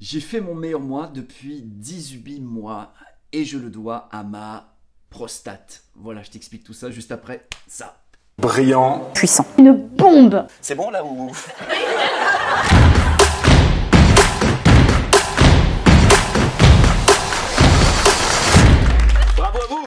J'ai fait mon meilleur mois depuis 18 mois et je le dois à ma prostate. Voilà, je t'explique tout ça juste après ça. Brillant. Puissant. Une bombe. C'est bon là ou... Bravo à vous.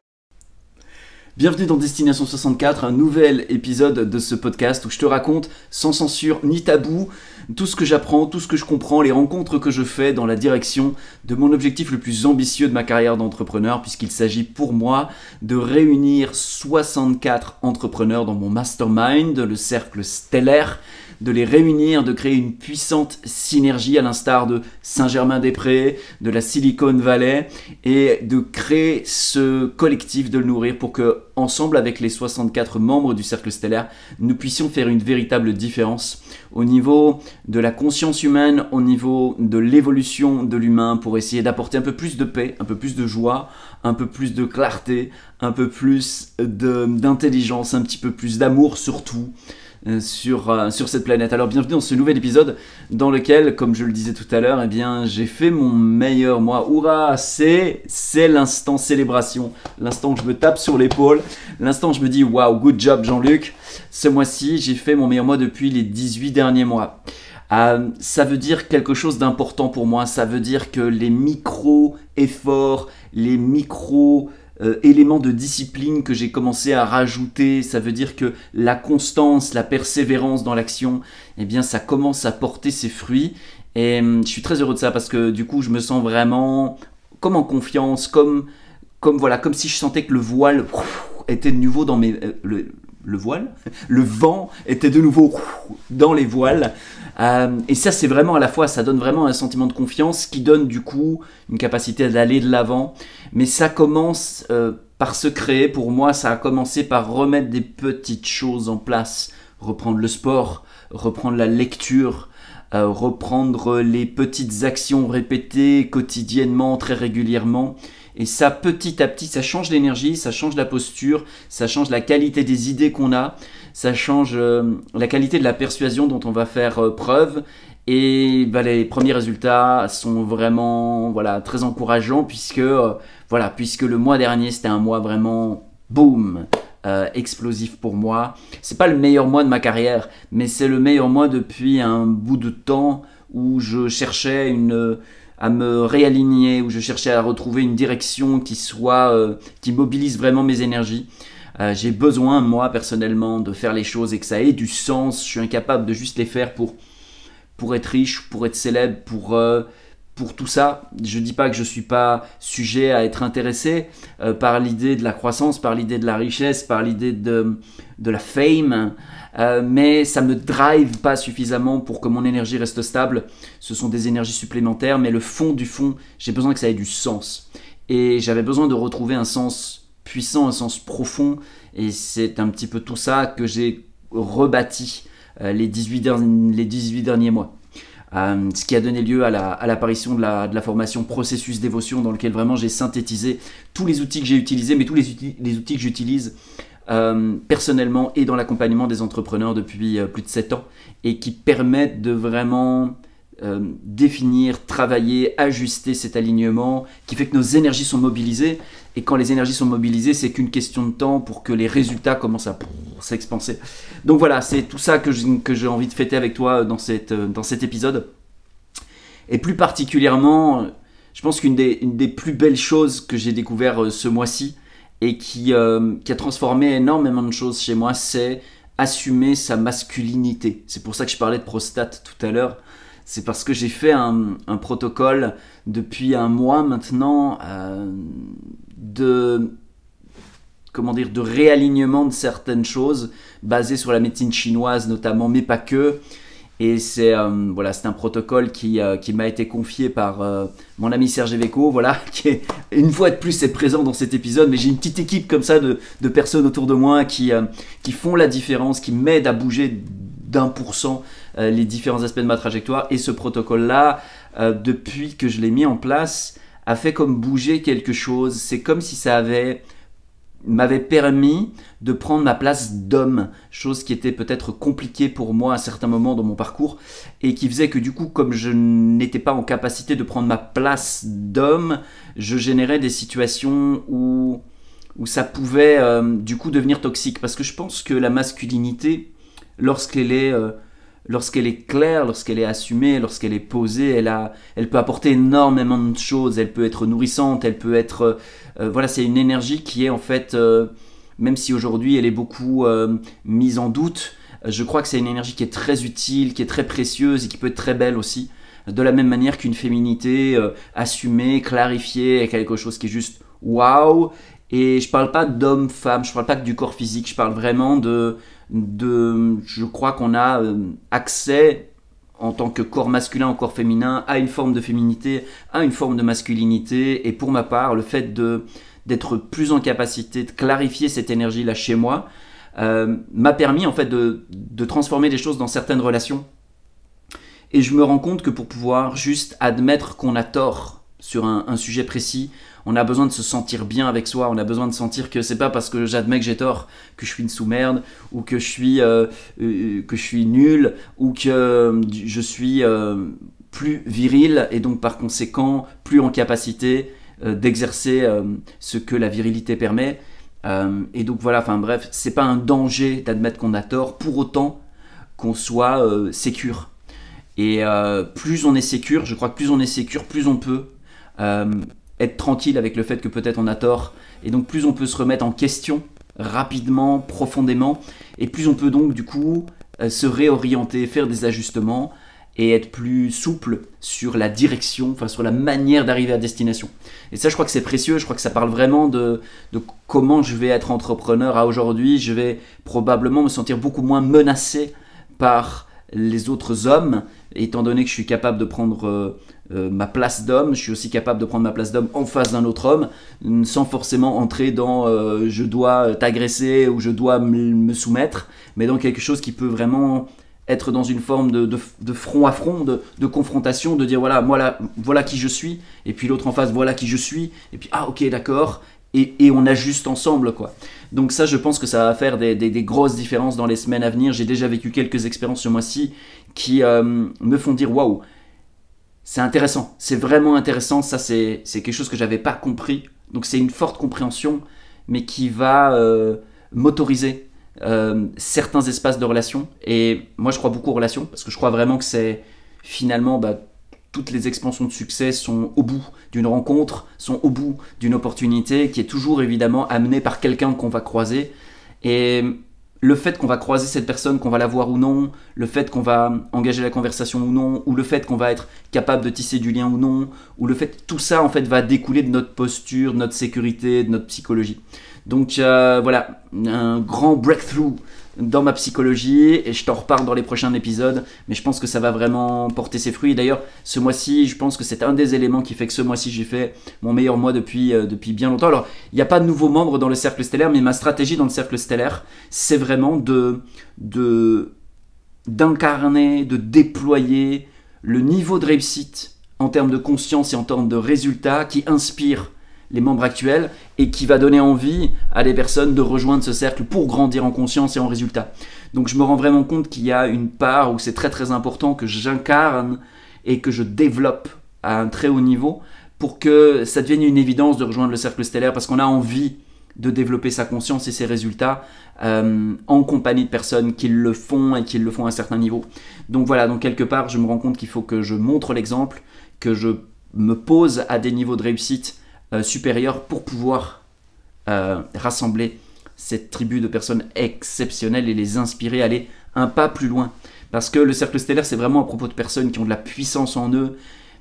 Bienvenue dans Destination 64, un nouvel épisode de ce podcast où je te raconte sans censure ni tabou tout ce que j'apprends, tout ce que je comprends, les rencontres que je fais dans la direction de mon objectif le plus ambitieux de ma carrière d'entrepreneur, puisqu'il s'agit pour moi de réunir 64 entrepreneurs dans mon mastermind, le cercle stellaire, de les réunir, de créer une puissante synergie à l'instar de Saint-Germain-des-Prés, de la Silicon Valley, et de créer ce collectif, de le nourrir pour que, ensemble avec les 64 membres du cercle stellaire, nous puissions faire une véritable différence au niveau de la conscience humaine, au niveau de l'évolution de l'humain, pour essayer d'apporter un peu plus de paix, un peu plus de joie, un peu plus de clarté, un peu plus d'intelligence, un petit peu plus d'amour surtout, sur cette planète. Alors bienvenue dans ce nouvel épisode dans lequel, comme je le disais tout à l'heure, eh bien j'ai fait mon meilleur mois. Hurrah, c'est l'instant célébration, l'instant où je me tape sur l'épaule, l'instant où je me dis waouh, good job Jean-Luc. Ce mois-ci, j'ai fait mon meilleur mois depuis les 18 derniers mois. Ça veut dire quelque chose d'important pour moi, ça veut dire que les micro-efforts, les éléments de discipline que j'ai commencé à rajouter, ça veut dire que la constance, la persévérance dans l'action, eh bien ça commence à porter ses fruits et je suis très heureux de ça parce que du coup je me sens vraiment comme en confiance, comme si je sentais que le voile était de nouveau dans mes... le vent était de nouveau dans les voiles. Et ça, c'est vraiment à la fois, ça donne vraiment un sentiment de confiance qui donne du coup une capacité d'aller de l'avant. Mais ça commence par se créer. Pour moi, ça a commencé par remettre des petites choses en place. Reprendre le sport, reprendre la lecture, reprendre les petites actions répétées quotidiennement, très régulièrement. Et ça, petit à petit, ça change l'énergie, ça change la posture, ça change la qualité des idées qu'on a, ça change la qualité de la persuasion dont on va faire preuve. Et les premiers résultats sont vraiment très encourageants puisque le mois dernier, c'était un mois vraiment boum, explosif pour moi. C'est pas le meilleur mois de ma carrière, mais c'est le meilleur mois depuis un bout de temps où je cherchais à me réaligner, où je cherchais à retrouver une direction qui mobilise vraiment mes énergies. J'ai besoin, moi, personnellement, de faire les choses et que ça ait du sens. Je suis incapable de juste les faire pour être riche, pour être célèbre, pour tout ça. Je dis pas que je suis pas sujet à être intéressé par l'idée de la croissance, par l'idée de la richesse, par l'idée de la fame, mais ça me drive pas suffisamment pour que mon énergie reste stable. Ce sont des énergies supplémentaires, mais le fond du fond, j'ai besoin que ça ait du sens. Et j'avais besoin de retrouver un sens puissant, un sens profond, et c'est un petit peu tout ça que j'ai rebâti les 18 derniers mois. Ce qui a donné lieu à l'apparition de la formation Processus Dévotion, dans lequel vraiment j'ai synthétisé tous les outils que j'ai utilisés, mais tous les outils que j'utilise personnellement et dans l'accompagnement des entrepreneurs depuis plus de 7 ans, et qui permettent de vraiment définir, travailler, ajuster cet alignement, qui fait que nos énergies sont mobilisées, et quand les énergies sont mobilisées, c'est qu'une question de temps pour que les résultats commencent à s'expanser. Donc voilà, c'est tout ça que j'ai envie de fêter avec toi dans cet épisode. Et plus particulièrement, je pense qu'une des plus belles choses que j'ai découvert ce mois-ci, et qui a transformé énormément de choses chez moi, c'est assumer sa masculinité. C'est pour ça que je parlais de prostate tout à l'heure. C'est parce que j'ai fait un protocole depuis un mois maintenant de réalignement de certaines choses basées sur la médecine chinoise notamment, mais pas que. Et c'est un protocole qui m'a été confié par mon ami Serge Eveco, qui est, une fois de plus, est présent dans cet épisode. Mais j'ai une petite équipe comme ça de personnes autour de moi qui font la différence, qui m'aident à bouger d'1% les différents aspects de ma trajectoire. Et ce protocole-là, depuis que je l'ai mis en place, a fait comme bouger quelque chose. C'est comme si ça avait m'avait permis de prendre ma place d'homme, chose qui était peut-être compliquée pour moi à certains moments dans mon parcours, et qui faisait que du coup, comme je n'étais pas en capacité de prendre ma place d'homme, je générais des situations où ça pouvait du coup devenir toxique, parce que je pense que la masculinité, lorsqu'elle est claire, lorsqu'elle est assumée, lorsqu'elle est posée, elle peut apporter énormément de choses, elle peut être nourrissante, elle peut être... voilà, c'est une énergie qui est en fait, même si aujourd'hui elle est beaucoup mise en doute, je crois que c'est une énergie qui est très utile, qui est très précieuse et qui peut être très belle aussi. De la même manière qu'une féminité assumée, clarifiée, est quelque chose qui est juste waouh. Et je parle pas d'homme-femme, je parle pas que du corps physique, je parle vraiment je crois qu'on a accès en tant que corps masculin ou corps féminin à une forme de féminité, à une forme de masculinité. Et pour ma part, le fait d'être plus en capacité de clarifier cette énergie-là chez moi m'a permis en fait de transformer des choses dans certaines relations. Et je me rends compte que pour pouvoir juste admettre qu'on a tort sur un sujet précis, on a besoin de se sentir bien avec soi, on a besoin de sentir que c'est pas parce que j'admets que j'ai tort que je suis une sous-merde, ou que je suis nul, ou que je suis plus viril, et donc par conséquent plus en capacité d'exercer ce que la virilité permet. Et donc voilà, enfin bref, c'est pas un danger d'admettre qu'on a tort, pour autant qu'on soit sécure. Et plus on est sécure, je crois que plus on est sécure, plus on peut être tranquille avec le fait que peut-être on a tort, et donc plus on peut se remettre en question rapidement, profondément, et plus on peut donc du coup se réorienter, faire des ajustements et être plus souple sur la direction, enfin sur la manière d'arriver à destination. Et ça, je crois que c'est précieux, je crois que ça parle vraiment de comment je vais être entrepreneur à aujourd'hui. Je vais probablement me sentir beaucoup moins menacé par les autres hommes, étant donné que je suis capable de prendre ma place d'homme. Je suis aussi capable de prendre ma place d'homme en face d'un autre homme, sans forcément entrer dans je dois t'agresser ou je dois me soumettre, mais dans quelque chose qui peut vraiment être dans une forme de front à front, de confrontation, de dire voilà qui je suis, et puis l'autre en face, voilà qui je suis, et puis ah ok d'accord, et on ajuste ensemble quoi. Donc ça, je pense que ça va faire des grosses différences dans les semaines à venir. J'ai déjà vécu quelques expériences ce mois-ci qui me font dire waouh, c'est intéressant, c'est vraiment intéressant. Ça c'est quelque chose que j'avais pas compris, donc c'est une forte compréhension, mais qui va m'autoriser certains espaces de relations. Et moi je crois beaucoup aux relations, parce que je crois vraiment que c'est finalement toutes les expansions de succès sont au bout d'une rencontre, sont au bout d'une opportunité qui est toujours évidemment amenée par quelqu'un qu'on va croiser. Et le fait qu'on va croiser cette personne, qu'on va la voir ou non, le fait qu'on va engager la conversation ou non, ou le fait qu'on va être capable de tisser du lien ou non, ou le fait, tout ça en fait va découler de notre posture, de notre sécurité, de notre psychologie. Donc voilà, un grand breakthrough dans ma psychologie, et je t'en reparle dans les prochains épisodes, mais je pense que ça va vraiment porter ses fruits. D'ailleurs, ce mois-ci, je pense que c'est un des éléments qui fait que ce mois-ci, j'ai fait mon meilleur mois depuis bien longtemps. Alors, il n'y a pas de nouveaux membres dans le cercle stellaire, mais ma stratégie dans le cercle stellaire, c'est vraiment d'incarner, de déployer le niveau de réussite en termes de conscience et en termes de résultats qui inspire les membres actuels et qui va donner envie à des personnes de rejoindre ce cercle pour grandir en conscience et en résultats. Donc je me rends vraiment compte qu'il y a une part où c'est très très important que j'incarne et que je développe à un très haut niveau pour que ça devienne une évidence de rejoindre le cercle stellaire, parce qu'on a envie de développer sa conscience et ses résultats en compagnie de personnes qui le font et qui le font à un certain niveau. Donc voilà, donc quelque part je me rends compte qu'il faut que je montre l'exemple, que je me pose à des niveaux de réussite supérieurs pour pouvoir rassembler cette tribu de personnes exceptionnelles et les inspirer à aller un pas plus loin. Parce que le cercle stellaire, c'est vraiment à propos de personnes qui ont de la puissance en eux,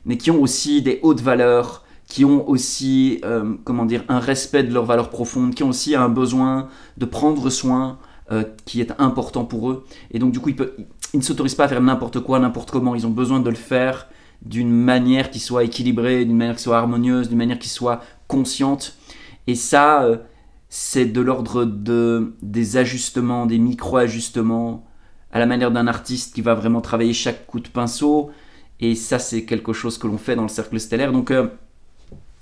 mais qui ont aussi des hautes valeurs, qui ont aussi un respect de leurs valeurs profondes, qui ont aussi un besoin de prendre soin qui est important pour eux. Et donc du coup, ils ne s'autorisent pas à faire n'importe quoi, n'importe comment. Ils ont besoin de le faire d'une manière qui soit équilibrée, d'une manière qui soit harmonieuse, d'une manière qui soit consciente. Et ça, c'est de l'ordre des ajustements, des micro-ajustements, à la manière d'un artiste qui va vraiment travailler chaque coup de pinceau. Et ça, c'est quelque chose que l'on fait dans le cercle stellaire. Donc, ce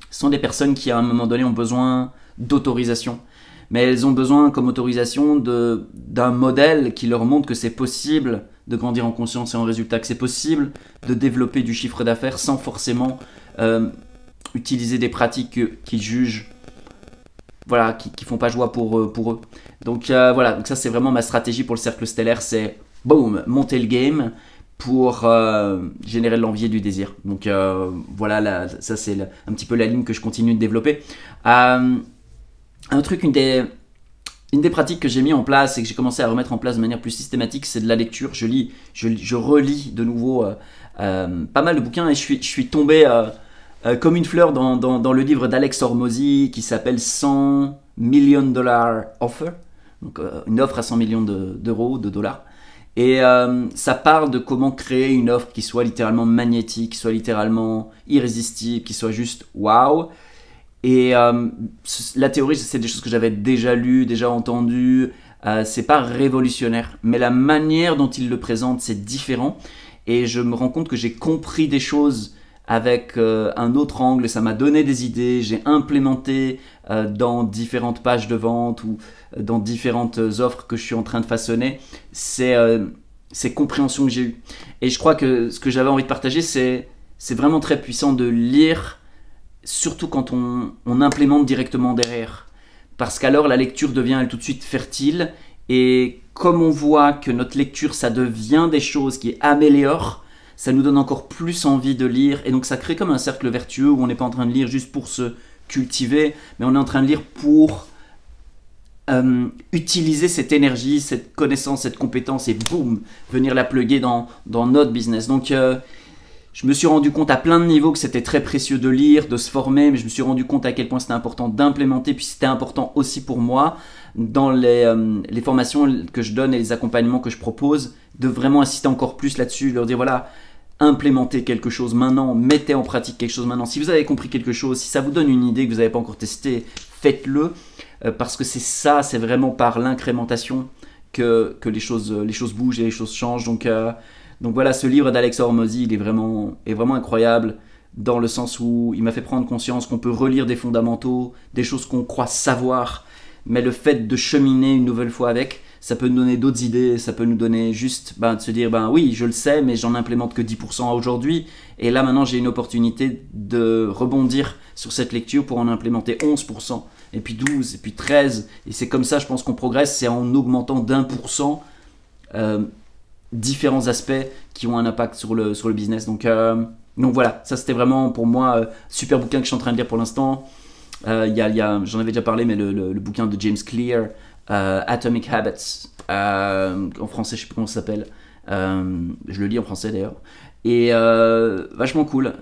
sont des personnes qui, à un moment donné, ont besoin d'autorisation. mais elles ont besoin comme autorisation d'un modèle qui leur montre que c'est possible de grandir en conscience et en résultat, que c'est possible de développer du chiffre d'affaires sans forcément utiliser des pratiques qu'ils jugent, voilà, qui font pas joie pour eux. Donc voilà, donc ça c'est vraiment ma stratégie pour le cercle stellaire, c'est boum, monter le game pour générer de l'envie et du désir. Donc voilà, ça c'est un petit peu la ligne que je continue de développer. Un truc, une des pratiques que j'ai mis en place et que j'ai commencé à remettre en place de manière plus systématique, c'est de la lecture. Je relis de nouveau pas mal de bouquins et je suis tombé comme une fleur dans le livre d'Alex Hormozy qui s'appelle 100 million dollar offer, donc une offre à 100 millions d'euros, de dollars. Et ça parle de comment créer une offre qui soit littéralement magnétique, qui soit littéralement irrésistible, qui soit juste waouh. Et la théorie, c'est des choses que j'avais déjà lues, déjà entendues. C'est pas révolutionnaire, mais la manière dont il le présente, c'est différent. Et je me rends compte que j'ai compris des choses avec un autre angle. Et ça m'a donné des idées. J'ai implémenté dans différentes pages de vente ou dans différentes offres que je suis en train de façonner. Ces compréhensions que j'ai eues. Et je crois que ce que j'avais envie de partager, c'est vraiment très puissant de lire, surtout quand on implémente directement derrière. Parce qu'alors la lecture devient elle tout de suite fertile. Et comme on voit que notre lecture, ça devient des choses qui améliorent, ça nous donne encore plus envie de lire. Et donc ça crée comme un cercle vertueux où on n'est pas en train de lire juste pour se cultiver, mais on est en train de lire pour utiliser cette énergie, cette connaissance, cette compétence et boum, venir la plugger dans notre business. Donc je me suis rendu compte à plein de niveaux que c'était très précieux de lire, de se former, mais je me suis rendu compte à quel point c'était important d'implémenter, puis c'était important aussi pour moi dans les formations que je donne et les accompagnements que je propose, de vraiment insister encore plus là-dessus, leur dire voilà, implémentez quelque chose maintenant, mettez en pratique quelque chose maintenant. Si vous avez compris quelque chose, si ça vous donne une idée que vous n'avez pas encore testée, faites-le, parce que c'est vraiment par l'incrémentation que les choses bougent et les choses changent. Donc voilà, ce livre d'Alex Hormozy, il est vraiment incroyable dans le sens où il m'a fait prendre conscience qu'on peut relire des fondamentaux, des choses qu'on croit savoir, mais le fait de cheminer une nouvelle fois avec, ça peut nous donner d'autres idées, ça peut nous donner juste de se dire oui, je le sais, mais j'en implémente que 10% aujourd'hui, et là maintenant j'ai une opportunité de rebondir sur cette lecture pour en implémenter 11%, et puis 12, et puis 13, et c'est comme ça je pense qu'on progresse, c'est en augmentant d'1%. Différents aspects qui ont un impact sur le business. Donc voilà, ça c'était vraiment pour moi super bouquin que je suis en train de lire pour l'instant. J'en avais déjà parlé, mais le bouquin de James Clear, Atomic Habits, en français je sais plus comment ça s'appelle, je le lis en français d'ailleurs, et vachement cool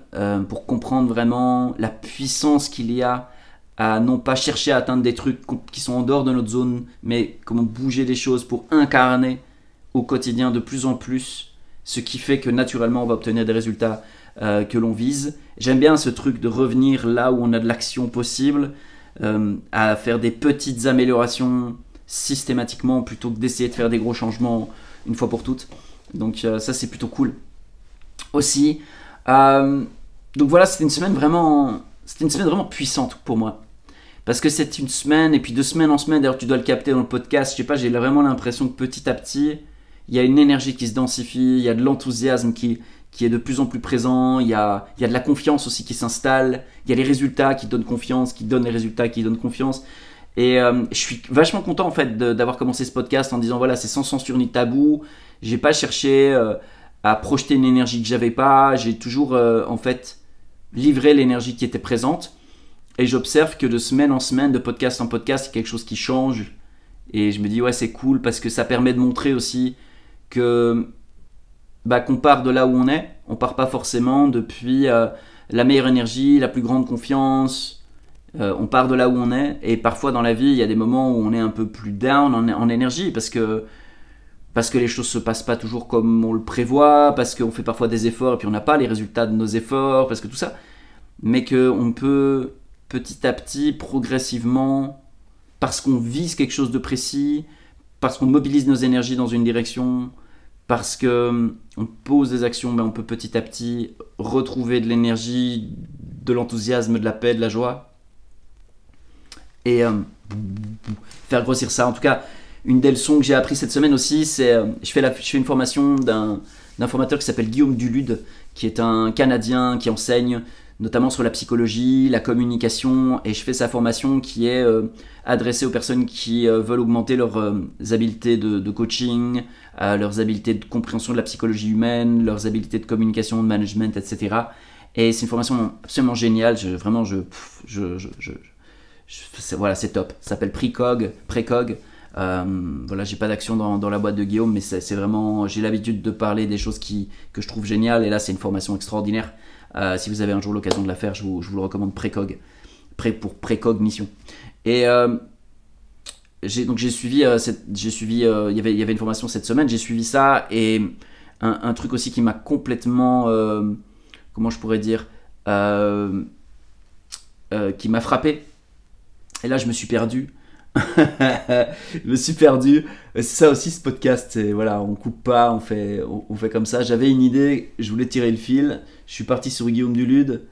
pour comprendre vraiment la puissance qu'il y a à non pas chercher à atteindre des trucs qui sont en dehors de notre zone, mais comment bouger les choses pour incarner au quotidien de plus en plus, ce qui fait que naturellement on va obtenir des résultats que l'on vise. J'aime bien ce truc de revenir là où on a de l'action possible, à faire des petites améliorations systématiquement plutôt que d'essayer de faire des gros changements une fois pour toutes. Donc ça c'est plutôt cool. Aussi, donc voilà, c'était une semaine vraiment puissante pour moi. Parce que c'est une semaine, et puis de semaine en semaine, d'ailleurs tu dois le capter dans le podcast, je sais pas, j'ai vraiment l'impression que petit à petit, il y a une énergie qui se densifie, il y a de l'enthousiasme qui est de plus en plus présent, il y a de la confiance aussi qui s'installe, il y a les résultats qui donnent confiance, qui donnent les résultats qui donnent confiance. Et je suis vachement content en fait d'avoir commencé ce podcast en disant voilà, c'est sans censure ni tabou, j'ai pas cherché à projeter une énergie que j'avais pas, j'ai toujours en fait livré l'énergie qui était présente. Et j'observe que de semaine en semaine, de podcast en podcast, c'est quelque chose qui change. Et je me dis ouais, c'est cool parce que ça permet de montrer aussi que qu'on part de là où on est. On part pas forcément depuis la meilleure énergie, la plus grande confiance. On part de là où on est. Et parfois dans la vie, il y a des moments où on est un peu plus down en énergie parce que les choses se passent pas toujours comme on le prévoit, parce qu'on fait parfois des efforts et puis on n'a pas les résultats de nos efforts, parce que tout ça. Mais qu'on peut petit à petit, progressivement, parce qu'on vise quelque chose de précis, parce qu'on mobilise nos énergies dans une direction, parce qu'on pose des actions, on peut petit à petit retrouver de l'énergie, de l'enthousiasme, de la paix, de la joie. Et faire grossir ça. En tout cas, une des leçons que j'ai appris cette semaine aussi, c'est je fais une formation d'un formateur qui s'appelle Guillaume Dulude, qui est un Canadien qui enseigne notamment sur la psychologie, la communication, et je fais sa formation qui est adressée aux personnes qui veulent augmenter leurs habiletés de coaching, leurs habiletés de compréhension de la psychologie humaine, leurs habiletés de communication, de management, etc. Et c'est une formation absolument géniale. Voilà, c'est top. Ça s'appelle Précog. Voilà, j'ai pas d'action dans la boîte de Guillaume, mais c'est vraiment, j'ai l'habitude de parler des choses que je trouve géniales, et là c'est une formation extraordinaire. Si vous avez un jour l'occasion de la faire, je vous le recommande. Précog, pour précognition. Et j'ai suivi, il y avait une formation cette semaine, j'ai suivi ça, et un truc aussi qui m'a complètement, comment je pourrais dire, qui m'a frappé. Et là je me suis perdu. Je me suis perdu. C'est ça aussi ce podcast, c'est, voilà, on coupe pas, on fait comme ça. J'avais une idée, je voulais tirer le fil, je suis parti sur Guillaume Dulude,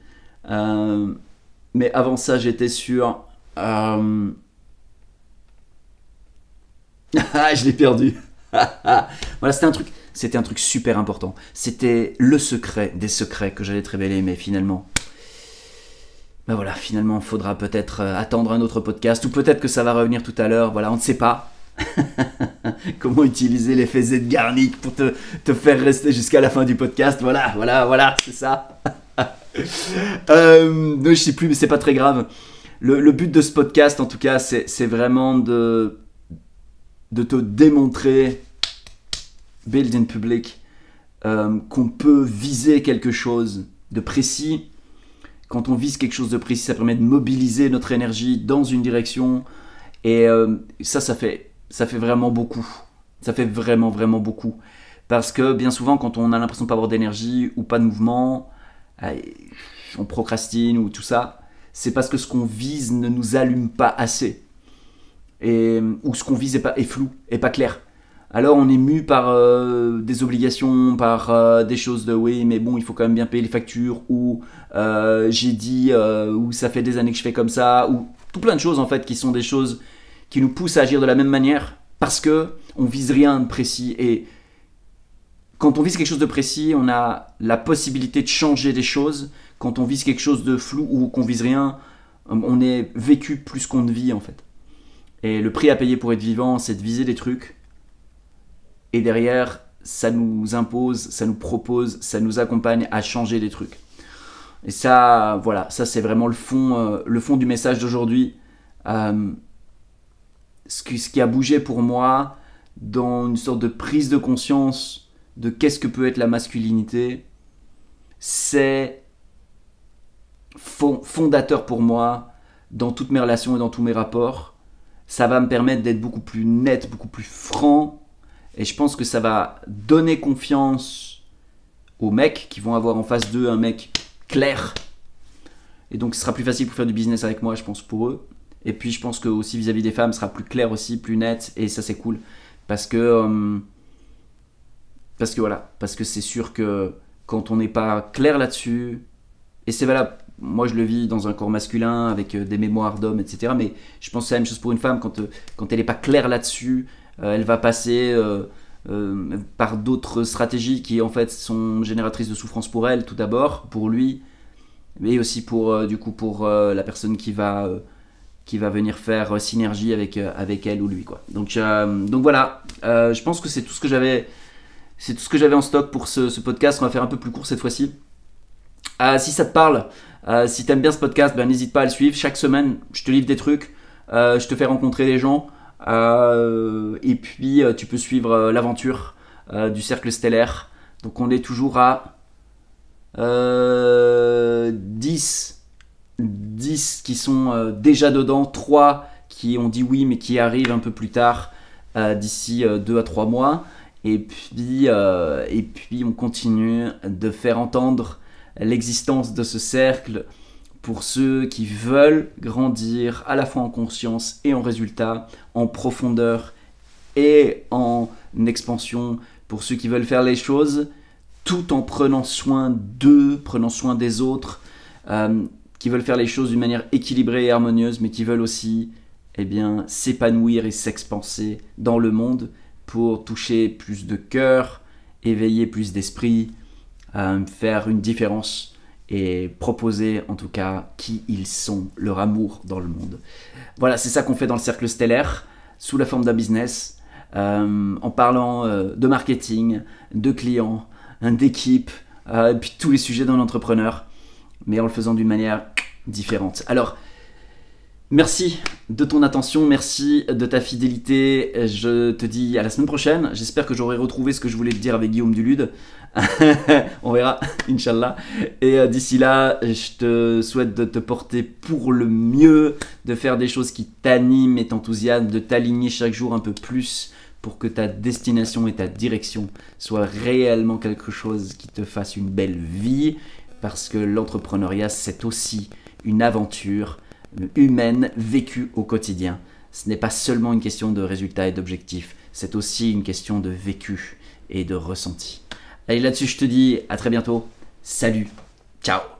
mais avant ça j'étais sur je l'ai perdu. Voilà, c'était un truc super important, c'était le secret des secrets que j'allais te révéler, mais finalement il faudra peut-être attendre un autre podcast, ou peut-être que ça va revenir tout à l'heure, voilà, on ne sait pas. Comment utiliser l'effet Zeigarnik pour te faire rester jusqu'à la fin du podcast, voilà, c'est ça. Non, je sais plus, mais c'est pas très grave. Le but de ce podcast, en tout cas, c'est vraiment de te démontrer, build in public, qu'on peut viser quelque chose de précis. Quand on vise quelque chose de précis, ça permet de mobiliser notre énergie dans une direction, et ça fait vraiment beaucoup. Ça fait vraiment, vraiment beaucoup. Parce que bien souvent, quand on a l'impression de ne pas avoir d'énergie ou pas de mouvement, on procrastine ou tout ça, c'est parce que ce qu'on vise ne nous allume pas assez. Ou ce qu'on vise est flou, est pas clair. Alors on est mu par des obligations, par des choses de oui, mais bon, il faut quand même bien payer les factures, ou j'ai dit, ou ça fait des années que je fais comme ça, ou tout plein de choses en fait qui sont des choses qui nous poussent à agir de la même manière parce que on vise rien de précis. Et quand on vise quelque chose de précis, on a la possibilité de changer des choses. Quand on vise quelque chose de flou ou qu'on vise rien, on est vécu plus qu'on ne vit en fait. Et le prix à payer pour être vivant, c'est de viser des trucs. Et derrière, ça nous impose, ça nous propose, ça nous accompagne à changer des trucs. Et ça, voilà, ça c'est vraiment le fond du message d'aujourd'hui. Ce qui a bougé pour moi dans une sorte de prise de conscience de qu'est-ce que peut être la masculinité, c'est fondateur pour moi dans toutes mes relations et dans tous mes rapports. Ça va me permettre d'être beaucoup plus net, beaucoup plus franc. Et je pense que ça va donner confiance aux mecs qui vont avoir en face d'eux un mec clair. Et donc ce sera plus facile pour faire du business avec moi, je pense, pour eux. Et puis je pense que aussi vis-à-vis des femmes, ce sera plus clair aussi, plus net. Et ça c'est cool. Parce que c'est sûr que quand on n'est pas clair là-dessus, et c'est valable, moi je le vis dans un corps masculin avec des mémoires d'hommes, etc. Mais je pense que c'est la même chose pour une femme. Quand elle n'est pas claire là-dessus, elle va passer par d'autres stratégies qui en fait sont génératrices de souffrance pour elle, tout d'abord, pour lui, mais aussi pour la personne qui va venir faire synergie avec elle ou lui, quoi. Donc voilà, je pense que c'est tout ce que j'avais en stock pour ce podcast. On va faire un peu plus court cette fois-ci. Si ça te parle, si t'aimes bien ce podcast, n'hésite pas à le suivre. Chaque semaine, je te livre des trucs, je te fais rencontrer des gens. Et puis tu peux suivre l'aventure du cercle stellaire. Donc on est toujours à 10 qui sont déjà dedans, 3 qui ont dit oui mais qui arrivent un peu plus tard, d'ici 2 à 3 mois. Et puis on continue de faire entendre l'existence de ce cercle pour ceux qui veulent grandir à la fois en conscience et en résultat, en profondeur et en expansion, pour ceux qui veulent faire les choses tout en prenant soin d'eux, prenant soin des autres, qui veulent faire les choses d'une manière équilibrée et harmonieuse, mais qui veulent aussi eh bien, s'épanouir et s'expanser dans le monde pour toucher plus de cœur, éveiller plus d'esprit, faire une différence et proposer en tout cas qui ils sont, leur amour dans le monde. Voilà, c'est ça qu'on fait dans le Cercle Stellaire, sous la forme d'un business, en parlant de marketing, de clients, d'équipe, et puis tous les sujets d'un entrepreneur, mais en le faisant d'une manière différente. Alors, merci de ton attention, merci de ta fidélité. Je te dis à la semaine prochaine. J'espère que j'aurai retrouvé ce que je voulais te dire avec Guillaume Dulude. On verra, Inch'Allah. Et d'ici là, je te souhaite de te porter pour le mieux, de faire des choses qui t'animent et t'enthousiasment, de t'aligner chaque jour un peu plus pour que ta destination et ta direction soient réellement quelque chose qui te fasse une belle vie. Parce que l'entrepreneuriat, c'est aussi une aventure humaine vécue au quotidien. Ce n'est pas seulement une question de résultats et d'objectifs, c'est aussi une question de vécu et de ressenti. Allez, là-dessus, je te dis à très bientôt. Salut, ciao.